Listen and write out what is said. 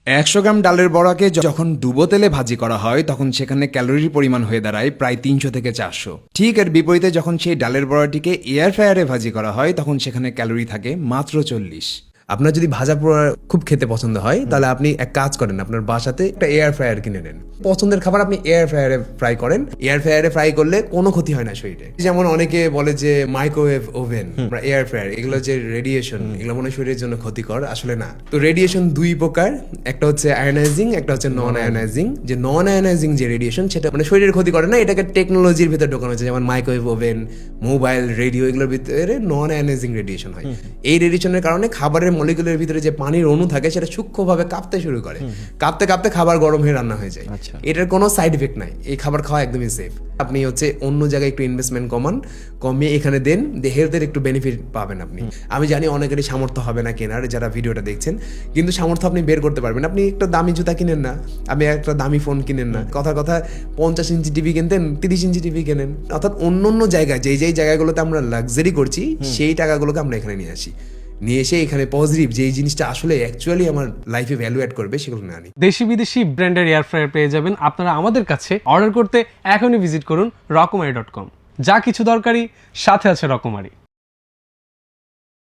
100 গ্রাম ডালের বড়াকে যখন ডুবো তেলে ভাজি করা হয় তখন সেখানে ক্যালোরির পরিমাণ হয়ে দাঁড়ায় প্রায় 300 থেকে 400। ঠিক এর বিপরীতে যখন সেই ডালের বড়াটিকে এয়ার ফ্রায়ারে ভাজি করা হয় তখন সেখানে ক্যালোরি থাকে মাত্র 40। আপনার যদি ভাজা পোড়া খুব খেতে পছন্দ হয় তাহলে আপনি এক কাজ করেন, আপনার বাসাতে একটা এয়ার ফ্রায়ার কিনে নেন। পছন্দের খাবার আপনি এয়ার ফ্রায়ারে ফ্রাই করেন। এয়ার ফ্রায়ারে ফ্রাই করলে কোনো ক্ষতি হয় না শরীরে। যেমন অনেকে বলে যে মাইক্রোওয়েভ ওভেন, এয়ার ফ্রায়ার, এগুলো যে রেডিয়েশন, এগুলো মনে শরীরের জন্য ক্ষতিকর, আসলে না। তো রেডিয়েশন দুই প্রকার, একটা হচ্ছে আয়োনাইজিং, একটা হচ্ছে নন আয়োনাইজিং। যে নন আয়োনাইজিং যে রেডিয়েশন সেটা মানে শরীরের ক্ষতি করে না, এটাকে টেকনোলজির ভিতরে ঢোকানো হচ্ছে, যেমন মাইক্রোওয়েভ ওভেন, মোবাইল, রেডিও, এগুলোর ভিতরে নন আয়োনাইজিং রেডিয়েশন হয়। এই রেডিয়েশনের কারণে খাবারের মলিকুলের ভিতরে যে পানির অণু থাকে সেটা সূক্ষ্মভাবে কাঁপতে শুরু করে, কাঁপতে কাঁপতে খাবার গরম হয়ে রান্না হয়ে যায়। এটার কোনো সাইড ইফেক্ট নাই, এই খাবার খাওয়া একদমই সেফ। আপনি হচ্ছে অন্য জায়গায় একটু ইনভেস্টমেন্ট কমিয়ে এখানে দেন, হেলথের একটু বেনিফিট পাবেন আপনি। আমি জানি অনেকেরই সামর্থ্য হবে না কেনার, যারা ভিডিওটা দেখছেন, কিন্তু সামর্থ্য আপনি বের করতে পারবেন। আপনি একটা দামি জুতা কিনেন না, আপনি একটা দামি ফোন কিনেন না, কথা 50 ইঞ্চি টিভি কিনতেন 30 ইঞ্চি টিভি কেনেন। অর্থাৎ অন্য অন্য জায়গায় যেই জায়গাগুলোতে আমরা লাক্সারি করছি সেই টাকাগুলোকে আমরা এখানে নিয়ে আসি, নিয়ে এসে এখানে পজিটিভ যে জিনিসটা আসলে অ্যাকচুয়ালি আমার লাইফে ভ্যালু অ্যাড করবে সেগুলো না আনি। দেশি বিদেশি ব্র্যান্ডের এয়ার ফ্রায়ার পেয়ে যাবেন আপনারা আমাদের কাছে। অর্ডার করতে এখনই ভিজিট করুন রকমারি.com। যা কিছু দরকারি সাথে আছে রকমারি।